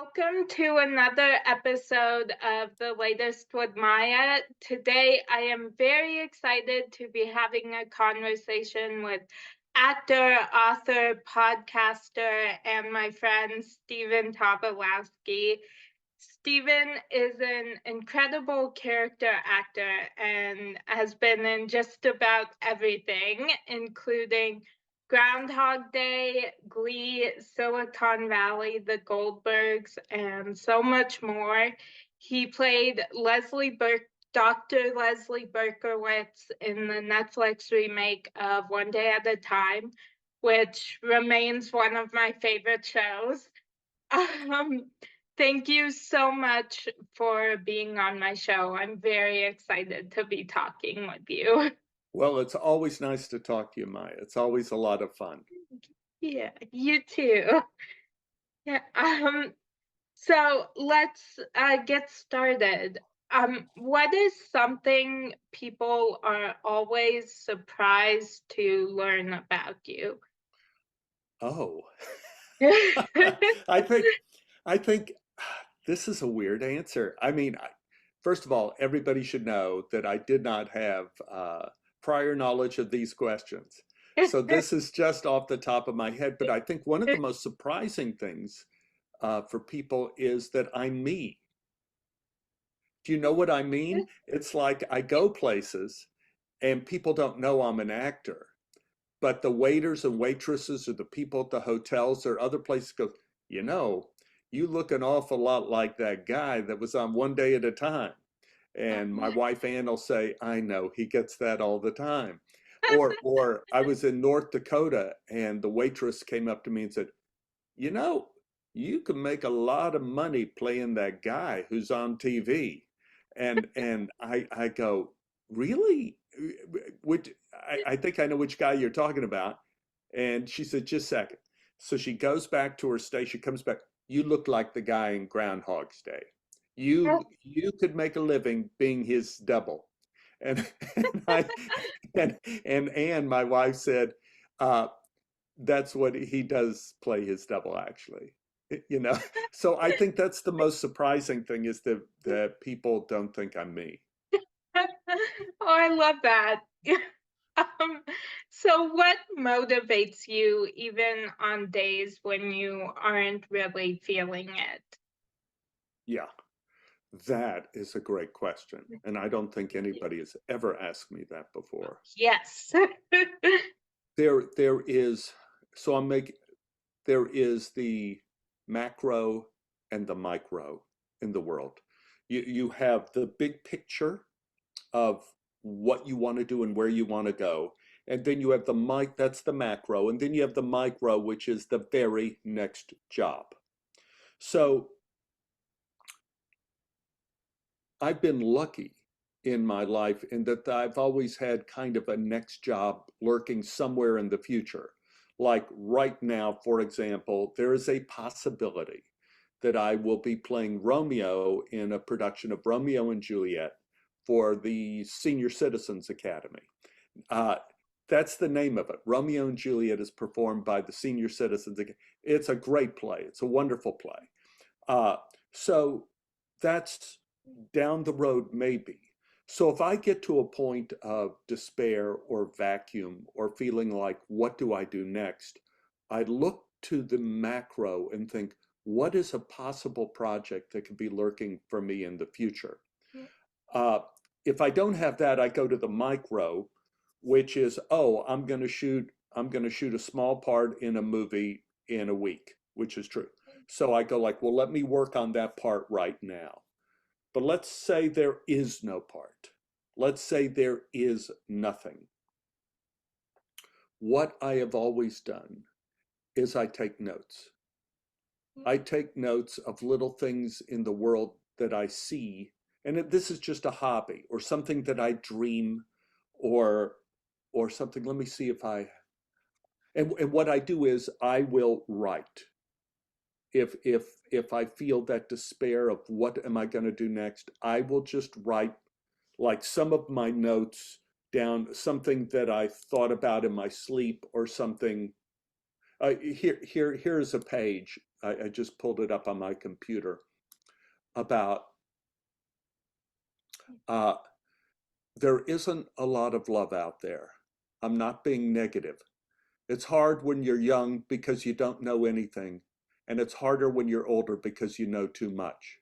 Welcome to another episode of The Latest with Maya. Today, I am very excited to be having a conversation with actor, author, podcaster, and my friend Stephen Tobolowsky. Stephen is an incredible character actor and has been in just about everything, including Groundhog Day, Glee, Silicon Valley, The Goldbergs, and so much more. He played Dr. Leslie Berkowitz in the Netflix remake of One Day at a Time, which remains one of my favorite shows. Um, Thank you so much for being on my show. I'm very excited to be talking with you. Well, it's always nice to talk to you, Maya. It's always a lot of fun. Yeah, you too. Yeah. So let's get started. What is something people are always surprised to learn about you? Oh, I think I think this is a weird answer. First of all, everybody should know that I did not have prior knowledge of these questions. So this is just off the top of my head. But I think one of the most surprising things for people is that I'm me. Do you know what I mean? It's like I go places and people don't know I'm an actor. But the waiters and waitresses or the people at the hotels or other places go, you know, you look an awful lot like that guy that was on One Day at a Time. And my wife Ann will say, I know, he gets that all the time. Or I was in North Dakota and the waitress came up to me and said, you know, you can make a lot of money playing that guy who's on TV. And I go, really? Which I think I know which guy you're talking about. And she said, just a second. So she goes back to her station, comes back. You look like the guy in Groundhog's Day. You could make a living being his double. And and I and Anne, my wife, said, uh, that's what he does, play his double actually. You know, so I think that's the most surprising thing is that people don't think I'm me. Oh, I love that. Um, so what motivates you even on days when you aren't really feeling it? Yeah, that is a great question. And I don't think anybody has ever asked me that before. Yes. There is, so I'm making, there is the macro and the micro in the world. You have the big picture of what you want to do and where you want to go. And then you have the that's the macro. And then you have the micro, which is the very next job. So I've been lucky in my life in that I've always had kind of a next job lurking somewhere in the future. Like right now, for example, there is a possibility that I will be playing Romeo in a production of Romeo and Juliet for the Senior Citizens Academy. Uh, that's the name of it. Romeo and Juliet is performed by the Senior Citizens Academy. It's a great play. It's a wonderful play. So that's down the road, maybe. So if I get to a point of despair or vacuum or feeling like, what do I do next? I look to the macro and think, what is a possible project that could be lurking for me in the future? Uh, if I don't have that, I go to the micro, which is, oh, I'm going to shoot a small part in a movie in a week, which is true. So I go like, well, let me work on that part right now. But let's say there is no part. Let's say there is nothing. What I have always done is I take notes. I take notes of little things in the world that I see, and this is just a hobby or something that I dream or something. Let me see if and what I do is I will write. If I feel that despair of what am I going to do next, I will just write like some of my notes down, something that I thought about in my sleep or something. Here's a page I just pulled it up on my computer about uh, there isn't a lot of love out there. I'm not being negative. It's hard when you're young because you don't know anything, and it's harder when you're older because you know too much.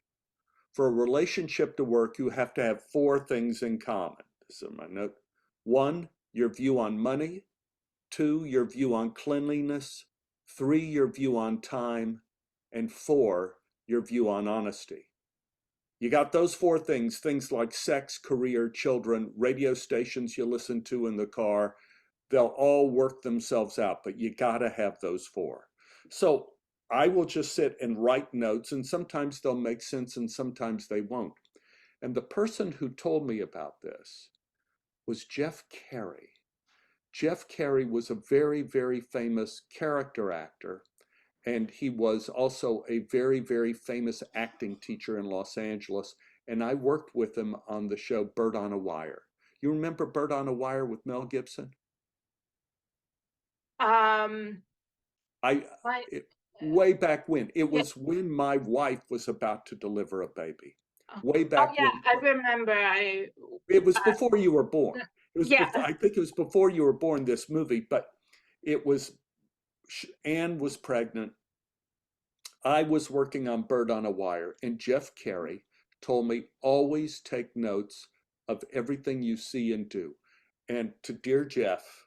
For a relationship to work, you have to have four things in common. This is my note. One, your view on money. Two, your view on cleanliness. Three, your view on time. And four, your view on honesty. You got those four things like sex, career, children, radio stations you listen to in the car, they'll all work themselves out, but you got to have those four. So I will just sit and write notes, and sometimes they'll make sense and sometimes they won't. And the person who told me about this was Jeff Carey. Jeff Carey was a very, very famous character actor, and he was also a very, very famous acting teacher in Los Angeles. And I worked with him on the show Bird on a Wire. You remember Bird on a Wire with Mel Gibson? Um, I my, it, way back when. It yeah. was when my wife was about to deliver a baby. Oh, Way oh, back yeah, when. I remember. It was Uh, before you were born. It was yeah. before, I think it was before you were born, this movie, but it was Anne was pregnant. I was working on Bird on a Wire, and Jeff Carey told me always take notes of everything you see and do. And to dear Jeff,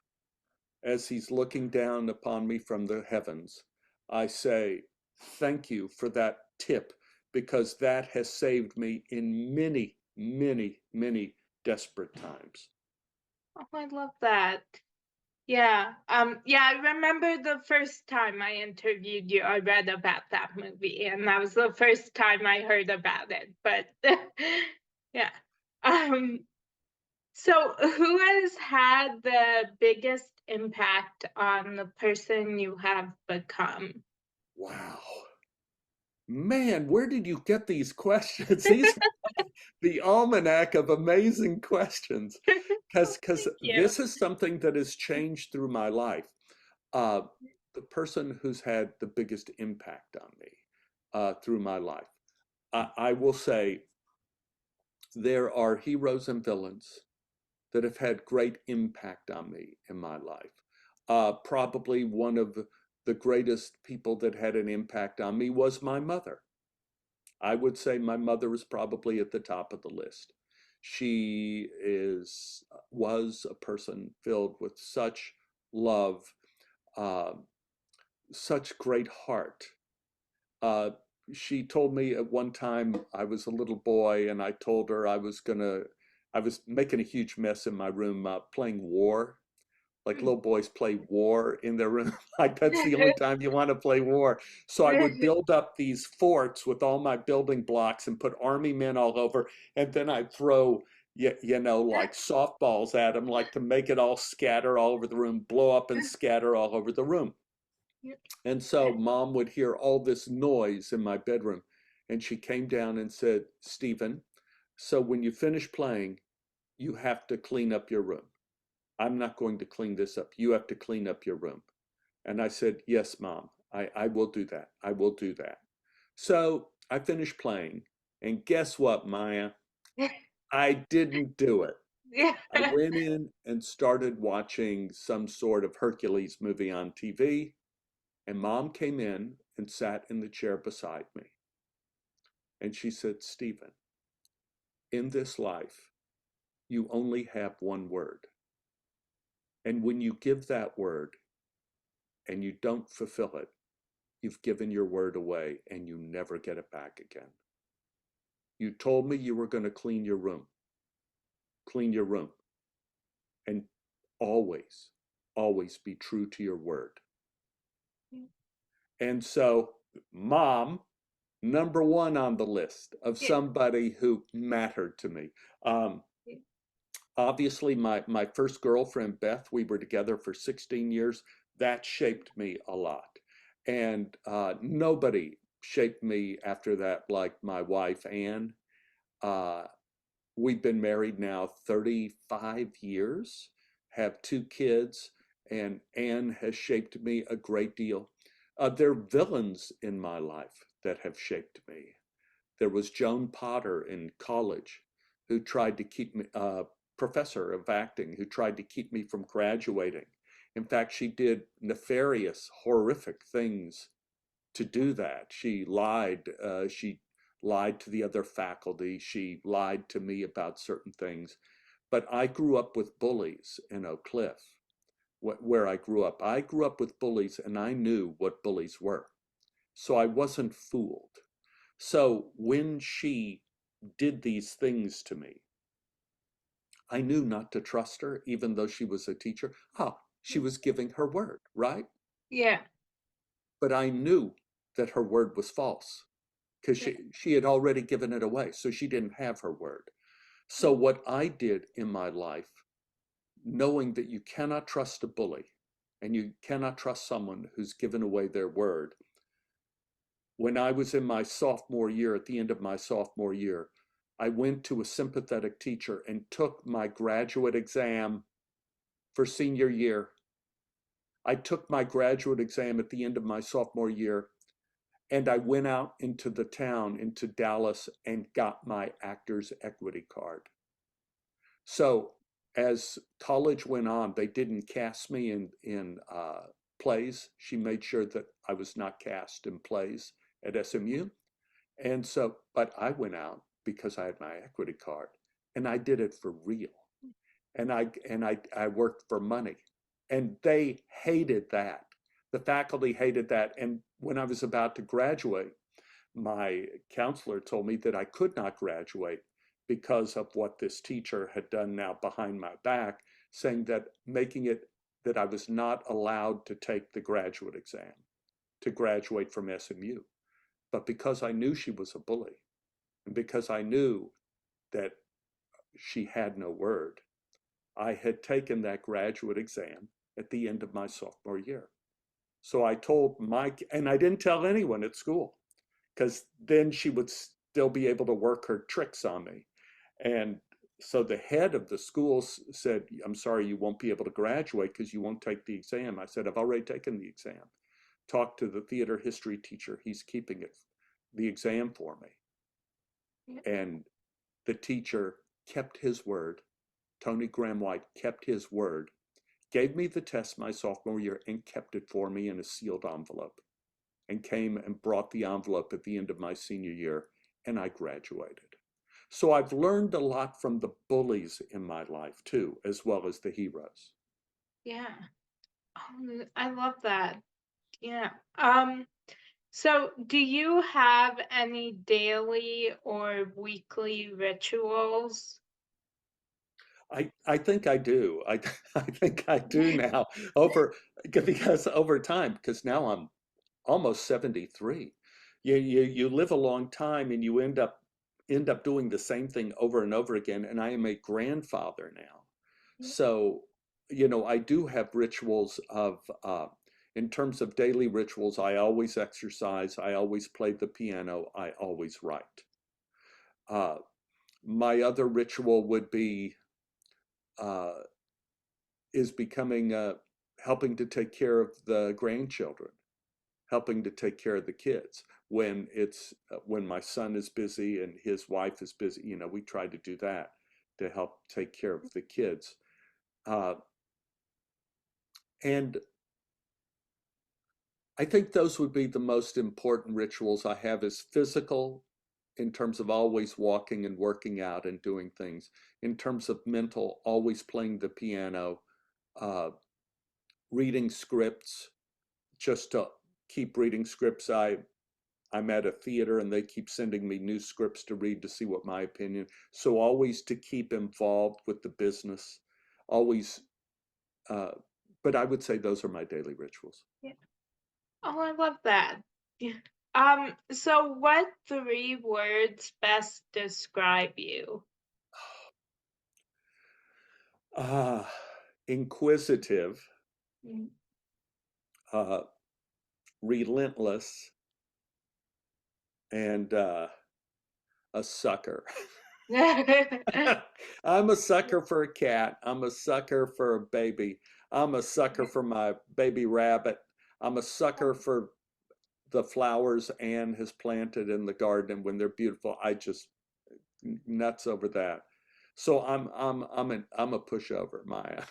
as he's looking down upon me from the heavens, I say, thank you for that tip, because that has saved me in many, many, many desperate times. Oh, I love that. Yeah. Yeah, I remember the first time I interviewed you, I read about that movie, and that was the first time I heard about it. But yeah. Um, so who has had the biggest impact on the person you have become? Wow. Man, where did you get these questions? These are like the almanac of amazing questions. Because Thank you. this is something that has changed through my life. Uh, the person who's had the biggest impact on me through my life. I will say there are heroes and villains that have had great impact on me in my life. Probably one of the greatest people that had an impact on me was my mother. I would say my mother is probably at the top of the list. She was a person filled with such love, uh, such great heart. Uh, she told me at one time I was a little boy, and I told her I was making a huge mess in my room playing war. Like little boys play war in their room. Like that's the only time you want to play war. So I would build up these forts with all my building blocks and put army men all over, and then I'd throw like softballs at them, like to make it all scatter all over the room, blow up and scatter all over the room. And so mom would hear all this noise in my bedroom, and she came down and said, Stephen, so when you finish playing, you have to clean up your room. I'm not going to clean this up. You have to clean up your room. And I said, yes, mom, I will do that. I will do that. So I finished playing, and guess what, Maya? I didn't do it. Yeah. I went in and started watching some sort of Hercules movie on TV, and mom came in and sat in the chair beside me. And she said, Stephen, in this life, you only have one word. And when you give that word and you don't fulfill it, you've given your word away and you never get it back again. You told me you were going to clean your room. Clean your room. And always, always be true to your word. And so, mom, number one on the list of Yeah. somebody who mattered to me. Um, Obviously, my first girlfriend, Beth, we were together for 16 years. That shaped me a lot. And nobody shaped me after that like my wife, Anne. Uh, we've been married now 35 years, have two kids, and Anne has shaped me a great deal. There are villains in my life that have shaped me. There was Joan Potter in college who tried to keep me, professor of acting, who tried to keep me from graduating. In fact, she did nefarious, horrific things to do that. She lied. She lied to the other faculty. She lied to me about certain things. But I grew up with bullies in Oak Cliff, where I grew up. I grew up with bullies, and I knew what bullies were. So I wasn't fooled. So when she did these things to me, I knew not to trust her, even though she was a teacher. Ah, she was giving her word, right? Yeah. But I knew that her word was false because Yeah. she had already given it away. So she didn't have her word. So what I did in my life, knowing that you cannot trust a bully and you cannot trust someone who's given away their word, when I was in my sophomore year, at the end of my sophomore year, I went to a sympathetic teacher and took my graduate exam for senior year. I took my graduate exam at the end of my sophomore year, and I went out into the town, into Dallas, and got my actor's equity card. So as college went on, they didn't cast me in plays. She made sure that I was not cast in plays at SMU. And so, but I went out because I had my equity card, and I did it for real. And I worked for money, and they hated that. The faculty hated that. And when I was about to graduate, my counselor told me that I could not graduate because of what this teacher had done now behind my back, saying that making it that I was not allowed to take the graduate exam to graduate from SMU. But because I knew she was a bully, and because I knew that she had no word, I had taken that graduate exam at the end of my sophomore year. So I told Mike, and I didn't tell anyone at school, because then she would still be able to work her tricks on me. And so the head of the school said, I'm sorry, you won't be able to graduate because you won't take the exam. I said, I've already taken the exam. Talked to the theater history teacher. He's keeping the exam for me. Yeah. And the teacher kept his word. Tony Graham White kept his word, gave me the test my sophomore year, and kept it for me in a sealed envelope, and came and brought the envelope at the end of my senior year, and I graduated. So I've learned a lot from the bullies in my life too, as well as the heroes. Yeah. I love that. Yeah. So do you have any daily or weekly rituals? I think I do. I think I do now over because over time, because now I'm almost 73. You live a long time and you end up doing the same thing over and over again. And I am a grandfather now. So, I do have rituals of, in terms of daily rituals, I always exercise, I always play the piano, I always write. Uh, my other ritual would be, uh, is becoming, helping to take care of the grandchildren, helping to take care of the kids when my son is busy and his wife is busy. We try to do that to help take care of the kids. Uh, and I think those would be the most important rituals I have is physical, in terms of always walking and working out and doing things. In terms of mental, always playing the piano, uh, reading scripts, just to keep reading scripts. I'm at a theater and they keep sending me new scripts to read to see what my opinion. So always to keep involved with the business, always. Uh, but I would say those are my daily rituals. Yeah. Oh, I love that. Yeah. So what three words best describe you? Ah, inquisitive, Mm. uh, relentless, and a sucker. I'm a sucker for a cat. I'm a sucker for a baby. I'm a sucker for my baby rabbit. I'm a sucker for the flowers Anne has planted in the garden and when they're beautiful, I just nuts over that. So I'm a pushover, Maya.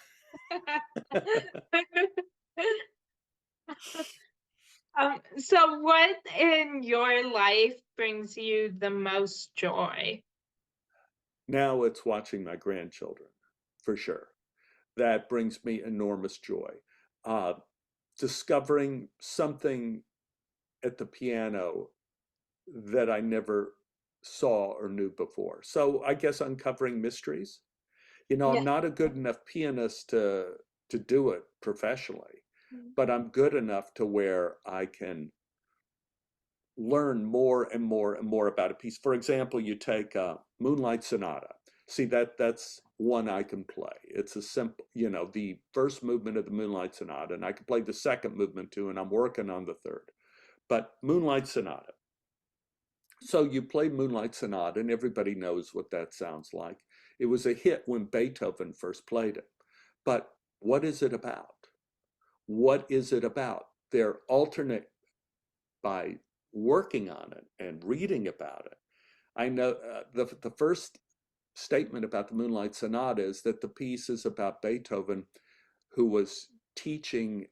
So what in your life brings you the most joy? Now it's watching my grandchildren, for sure. That brings me enormous joy. Uh, Discovering something at the piano that I never saw or knew before. So I guess uncovering mysteries. You know, I'm Yeah. not a good enough pianist to do it professionally, but I'm good enough to where I can learn more and more and more about a piece. For example, you take Moonlight Sonata. See that's one I can play. It's a simple, you know, the first movement of the Moonlight Sonata, and I can play the second movement too, and I'm working on the third. But Moonlight Sonata. So you play Moonlight Sonata, and everybody knows what that sounds like. It was a hit when Beethoven first played it. But what is it about? What is it about? They're alternate by working on it and reading about it. I know the first statement about the Moonlight Sonata is that the piece is about Beethoven, who was teaching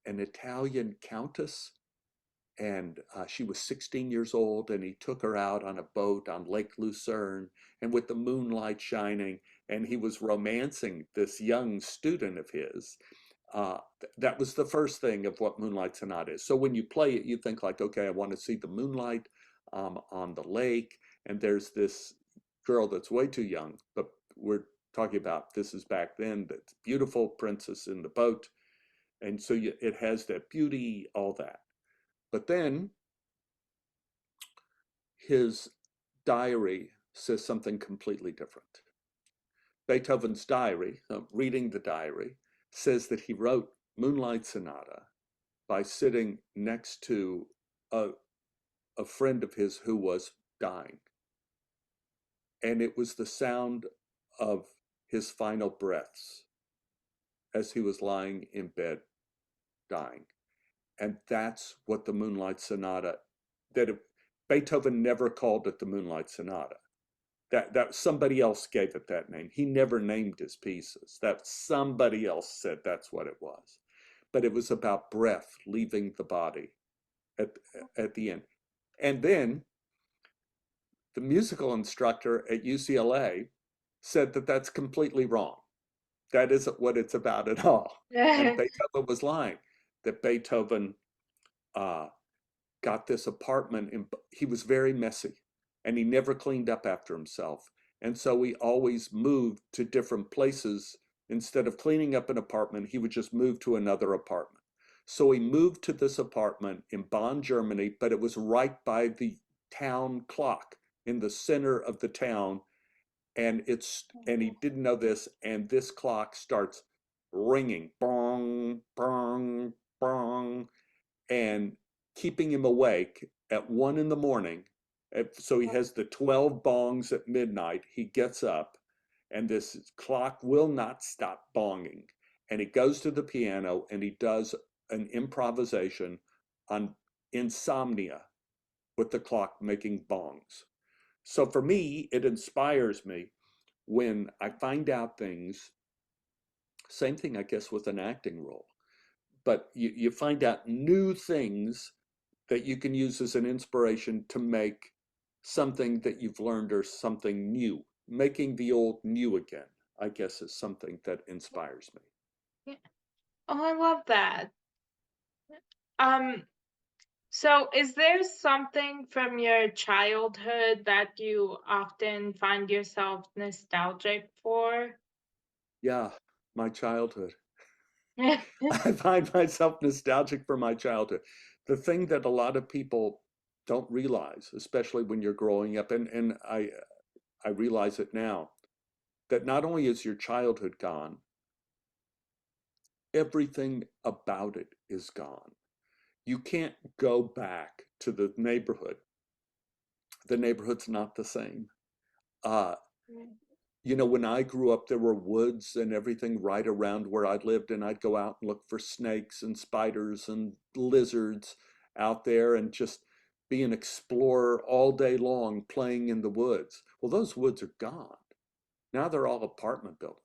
an Italian countess, and she was 16 years old, and he took her out on a boat on Lake Lucerne, and with the moonlight shining, and he was romancing this young student of his. That was the first thing of what Moonlight Sonata is. So when you play it, you think like, okay, I want to see the moonlight on the lake, and there's this girl that's way too young, but we're talking about this is back then, that's beautiful princess in the boat, and so it has that beauty, all that. But then his diary says something completely different. Beethoven's diary, reading the diary, says that he wrote Moonlight Sonata by sitting next to a, a friend of his who was dying. And it was the sound of his final breaths as he was lying in bed dying. And that's what the Moonlight Sonata, that it, Beethoven never called it the Moonlight Sonata. That somebody else gave it that name. He never named his pieces. That somebody else said that's what it was. But it was about breath leaving the body at at the end. And then the musical instructor at UCLA said that that's completely wrong. That isn't what it's about at all. And Beethoven was lying. That Beethoven uh, got this apartment, and he was very messy, and he never cleaned up after himself. And so he always moved to different places. Instead of cleaning up an apartment, he would just move to another apartment. So he moved to this apartment in Bonn, Germany, but it was right by the town clock in the center of the town. And he didn't know this, and this clock starts ringing, bong, bong, bong, and keeping him awake at 1 in the morning. So he has the 12 bongs at midnight. He gets up, and this clock will not stop bonging. And he goes to the piano and he does an improvisation on insomnia with the clock making bongs. So for me, it inspires me when I find out things. Same thing, I guess, with an acting role. But you find out new things that you can use as an inspiration to make something that you've learned or something new. Making the old new again, I guess, is something that inspires me. Yeah. Oh, I love that. Um, so is there something from your childhood that you often find yourself nostalgic for? Yeah, my childhood. I find myself nostalgic for my childhood. The thing that a lot of people don't realize, especially when you're growing up, and I realize it now, that not only is your childhood gone, everything about it is gone. You can't go back to the neighborhood. The neighborhood's not the same. Uh, you know, when I grew up, there were woods and everything right around where I lived, and I'd go out and look for snakes and spiders and lizards. out there and just be an explorer all day long playing in the woods. Well, those woods are gone. Now they're all apartment buildings.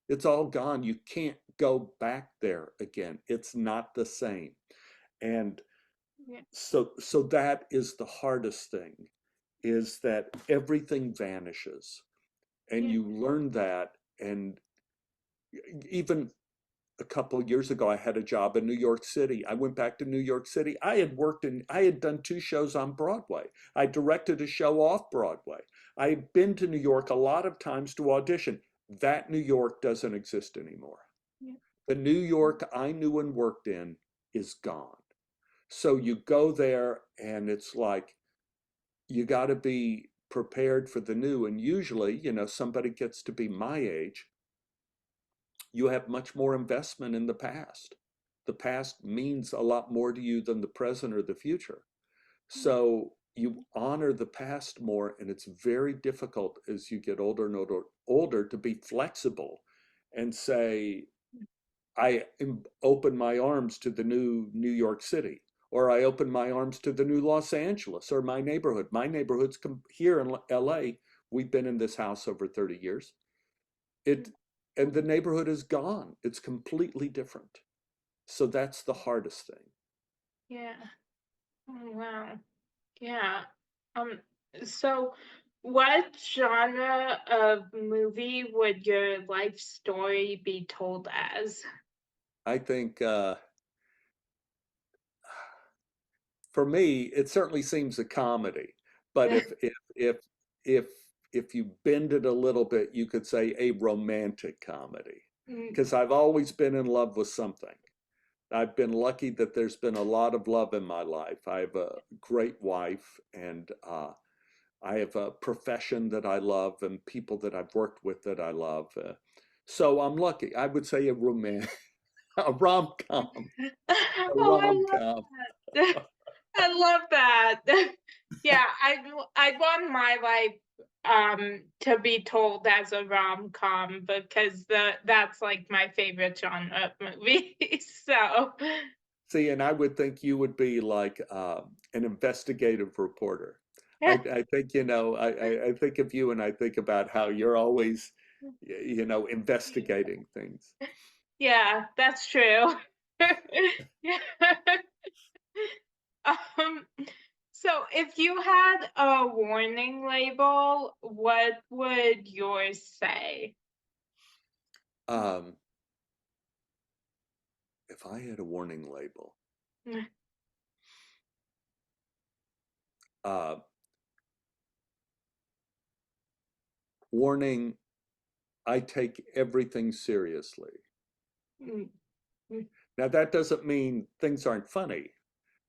It's all gone. You can't go back there again. It's not the same. And Yeah. so that is the hardest thing, is that everything vanishes. And Yeah. you learn that. And even a couple of years ago, I had a job in New York City. I went back to New York City. I had done 2 shows on Broadway. I directed a show off Broadway. I had been to New York a lot of times to audition. That New York doesn't exist anymore. Yeah. The New York I knew and worked in is gone. So you go there and it's like, you got to be prepared for the new. And usually, somebody gets to be my age, you have much more investment in the past. The past means a lot more to you than the present or the future. So you honor the past more, and it's very difficult as you get older and older to be flexible and say, open my arms to the new New York City, or I open my arms to the new Los Angeles, or my neighborhood. My neighborhood's here in LA. We've been in this house over 30 years. It and the neighborhood is gone. It's completely different. So that's the hardest thing. Yeah. Oh, wow. Yeah. Um, so what genre of movie would your life story be told as? I think for me, it certainly seems a comedy. But if if you bend it a little bit, you could say a romantic comedy. Mm. Because I've always been in love with something. I've been lucky that there's been a lot of love in my life. I have a great wife, and I have a profession that I love, and people that I've worked with that I love. So I'm lucky. I would say a rom-com, a Oh, I love rom-com. that. I love that. Yeah, I want my life to be told as a rom-com because that's like my favorite genre of movie. So See, and I would think you would be like an investigative reporter. yeah. I think, I think of you and I think about how you're always, investigating things. Yeah, that's true. Yeah. Um, so if you had a warning label, what would yours say? Um, if I had a warning label, uh, warning, I take everything seriously. Mm, mm, Now, that doesn't mean things aren't funny,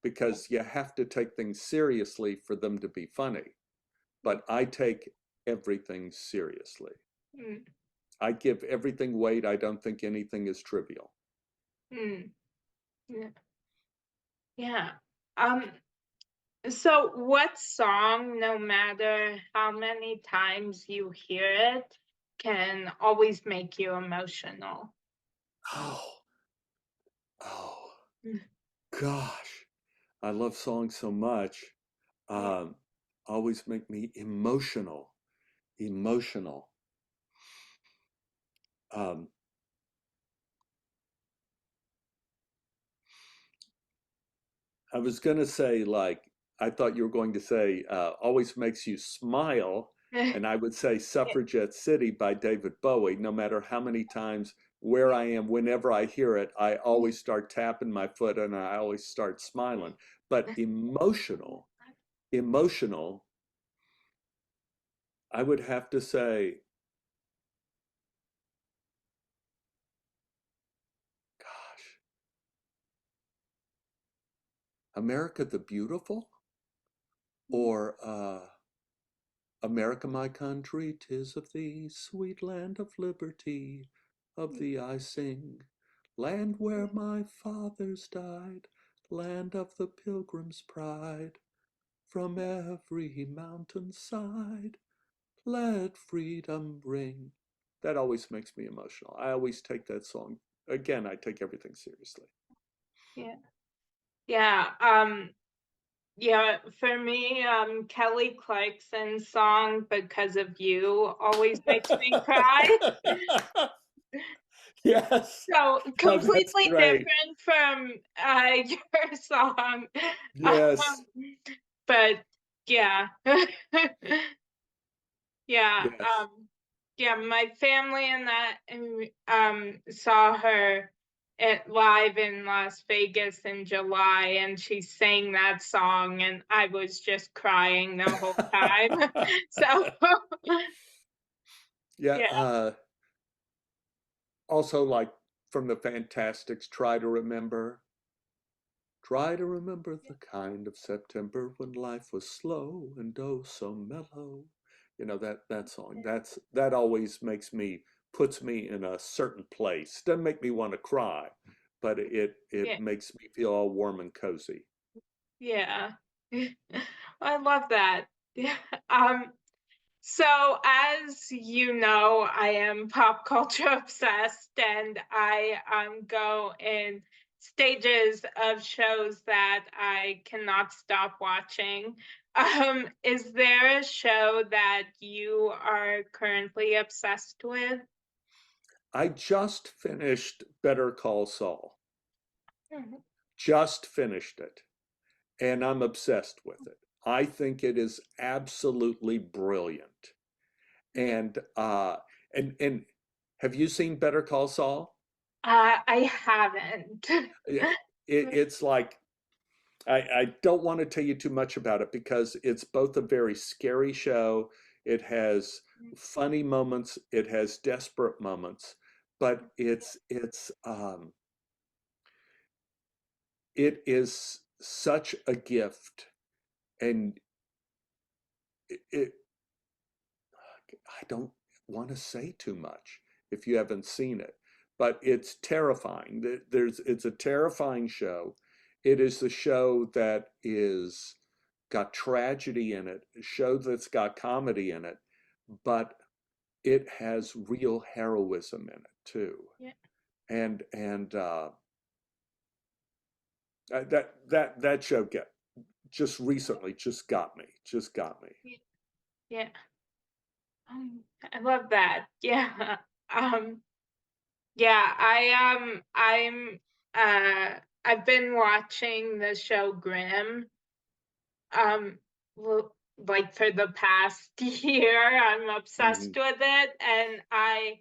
because you have to take things seriously for them to be funny. But I take everything seriously. mm, I give everything weight. I don't think anything is trivial. mm, yeah. Yeah. Um, so what song, no matter how many times you hear it, can always make you emotional? Oh, oh, Mm, gosh. I love songs so much. yeah. Um, Always make me emotional. Emotional. Um, I was going to say, like, I thought you were going to say, always makes you smile. And I would say Suffragette City by David Bowie. No matter how many times, where I am, whenever I hear it, I always start tapping my foot and I always start smiling. But emotional, I would have to say, gosh, America the Beautiful, or America, my country, 'tis of thee, sweet land of liberty, of thee I sing. Land where my fathers died, land of the pilgrim's pride, from every mountain side, let freedom ring. That always makes me emotional. I always take that song. Again, I take everything seriously. Yeah. Yeah. Yeah, for me, Kelly Clarkson's song "Because of You" always makes me cry. Yes. So Oh, that's completely great. different from your song. Yes. But yeah. Yeah, Yes. yeah, my family and that saw her at live in Las Vegas in July, and she sang that song, and I was just crying the whole time. So Yeah, yeah, also, like, from the Fantastics, try to remember the kind of September when life was slow and oh so mellow. You know, that song. That always puts me in a certain place. Doesn't make me want to cry, but it yeah, makes me feel all warm and cozy. yeah. I love that. Yeah. Um, So, as you know, I am pop culture obsessed and I go in stages of shows that I cannot stop watching. Is there a show that you are currently obsessed with? I just finished Better Call Saul. Mhm. Just finished it, and I'm obsessed with it. I think it is absolutely brilliant. Yeah. And have you seen Better Call Saul? I haven't. Yeah, it's like I don't want to tell you too much about it because it's both a very scary show. It has funny moments. It has desperate moments, but it is such a gift, and it I don't want to say too much if you haven't seen it, but it's terrifying. It's a terrifying show. It is the show that is got tragedy in it, a show that's got comedy in it, but it has real heroism in it too. Yeah. And that show get just recently just got me. Yeah. Yeah. I love that. Yeah. Um, Yeah, I've been watching the show Grimm um like for the past year. I'm Hmm. obsessed with it, and I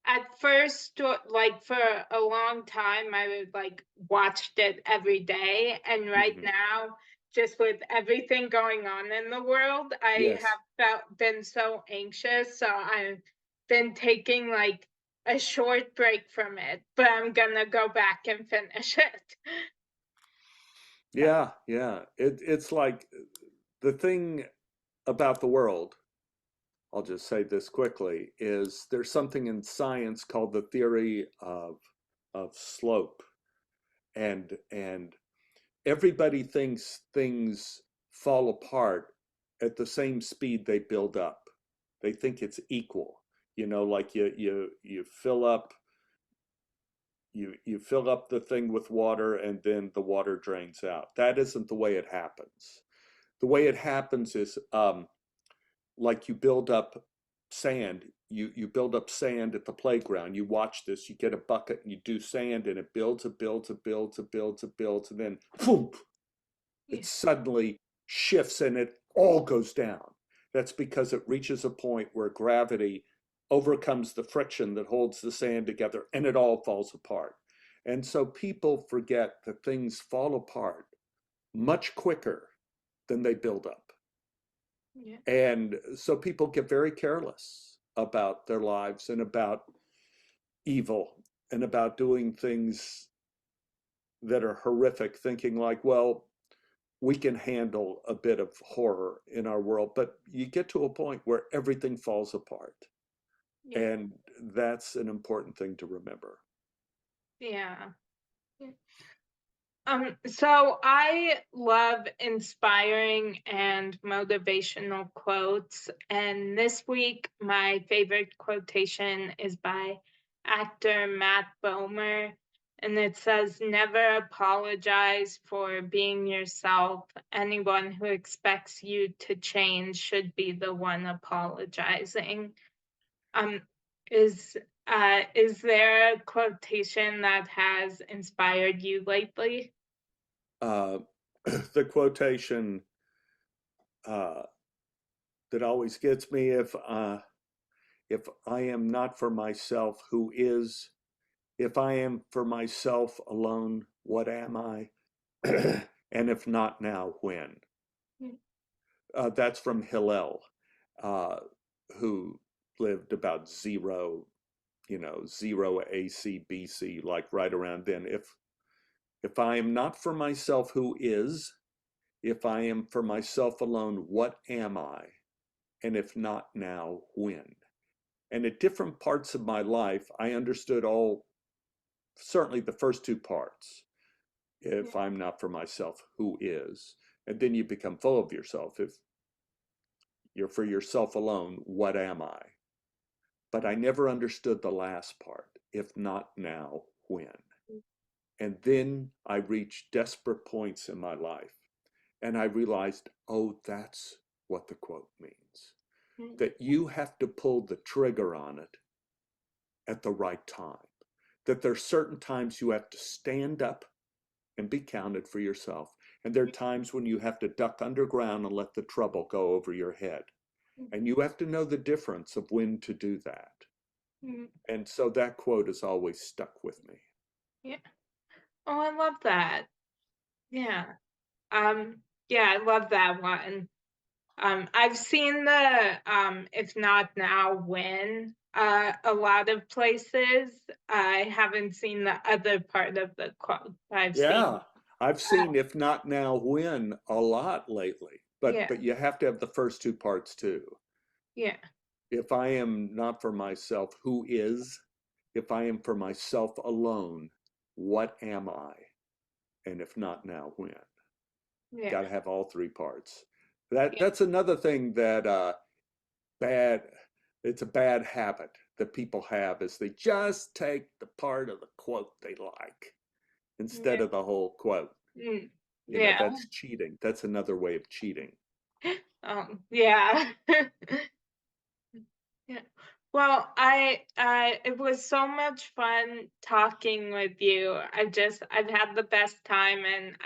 at first, like for a long time, I would like watched it every day, and right Hmm. now, just with everything going on in the world, I Yes. have been so anxious, so I've been taking like a short break from it, but I'm gonna go back and finish it. So, Yeah, yeah. It's like the thing about the world, I'll just say this quickly, is there's something in science called the theory of slope. And everybody thinks things fall apart at the same speed they build up. They think it's equal. You know, like you fill up the thing with water and then the water drains out. That isn't the way it happens. The way it happens is like you build up sand. You build up sand at the playground. You watch this. You get a bucket and you do sand, and it builds, it builds, it builds, it builds, it builds, and then boom, it yeah, suddenly shifts and it all goes down. That's because it reaches a point where gravity overcomes the friction that holds the sand together, and it all falls apart. And so people forget that things fall apart much quicker than they build up. yeah, And so people get very careless about their lives and about evil and about doing things that are horrific, thinking like, well, we can handle a bit of horror in our world, but you get to a point where everything falls apart. yeah, And that's an important thing to remember. yeah. So I love inspiring and motivational quotes, and this week my favorite quotation is by actor Matt Bomer. and it says, "Never apologize for being yourself. Anyone who expects you to change should be the one apologizing." Um, is there a quotation that has inspired you lately? Uh, the quotation uh, that always gets me, if I am not for myself, who is? If I am for myself alone, what am I? And if not now, when? Mm, That's from Hillel, uh, who lived about zero AC BC, like right around then. If I am not for myself, who is? If I am for myself alone, what am I? And if not now, when? And at different parts of my life, I understood certainly the first two parts. yeah, If I'm not for myself, who is? And then you become full of yourself. If you're for yourself alone, what am I? But I never understood the last part. If not now, when? And then I reached desperate points in my life and I realized, oh, that's what the quote means. mm, That you have to pull the trigger on it at the right time. That there are certain times you have to stand up and be counted for yourself. And there are times when you have to duck underground and let the trouble go over your head. mm, And you have to know the difference of when to do that. mm, And so that quote has always stuck with me. yeah. Oh, I love that. Yeah. Um, yeah, I love that one. I've seen the "If not now, when" a lot of places. I haven't seen the other part of the quote. I've seen Yeah, I've seen if not now, when a lot lately. But yeah, but you have to have the first two parts too. yeah, If I am not for myself, who is? If I am for myself alone, what am I? And if not now, when? yeah, Got to have all three parts. That yeah. that's another thing that bad it's a bad habit that people have is they just take the part of the quote they like instead Yeah. of the whole quote. Mm, yeah. That's cheating. That's another way of cheating. Yeah. Yeah. Well, it was so much fun talking with you. I've had the best time, and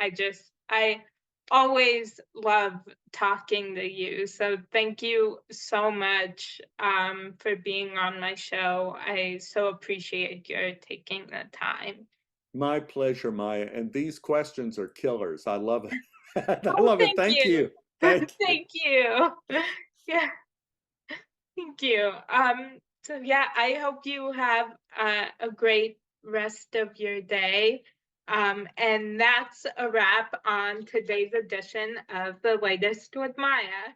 I always love talking to you. So thank you so much for being on my show. I so appreciate your taking the time. My pleasure, Maya. And these questions are killers. I love it. I Oh, love it. thank Thank you. you. Thank you. Thank you. Yeah. Thank you. So yeah, I hope you have a great rest of your day. And that's a wrap on today's edition of The Latest with Maya.